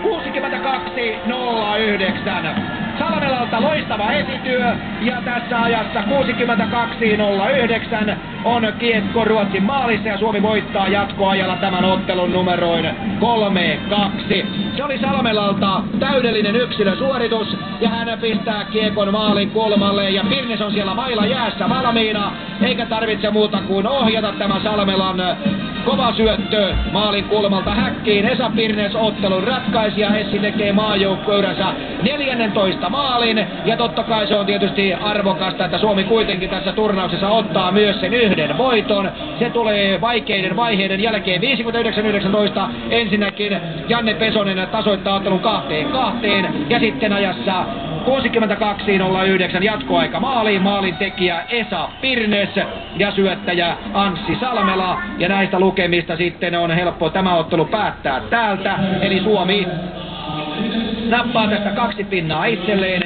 62.09. Salmelalta loistava esityö ja tässä ajassa 62.09 on kiekko Ruotsin maalissa ja Suomi voittaa jatkoajalla tämän ottelun numeroin 3-2. Se oli Salmelalta täydellinen yksilösuoritus ja hän pistää kiekon maalin kulmalle ja Pirnes on siellä mailla jäässä valmiina eikä tarvitse muuta kuin ohjata tämä Salmelan kova syöttö maalin kulmalta häkkiin. Esa Pirnes ottelun ratkaisija. Essi tekee maajoukkueuransa 14 maalin ja totta kai se on tietysti arvokasta, että Suomi kuitenkin tässä turnauksessa ottaa myös sen yhden voiton. Se tulee vaikeiden vaiheiden jälkeen 59-19. Ensinnäkin Janne Pesonen tasoittaa ottelun 2-2 ja sitten ajassa 62.09 jatkoaika maaliin. Maalin tekijä Esa Pirnes ja syöttäjä Anssi Salmela. Ja näistä lukemista sitten on helppo tämä ottelu päättää täältä. Eli Suomi nappaa tästä 2 pinnaa itselleen.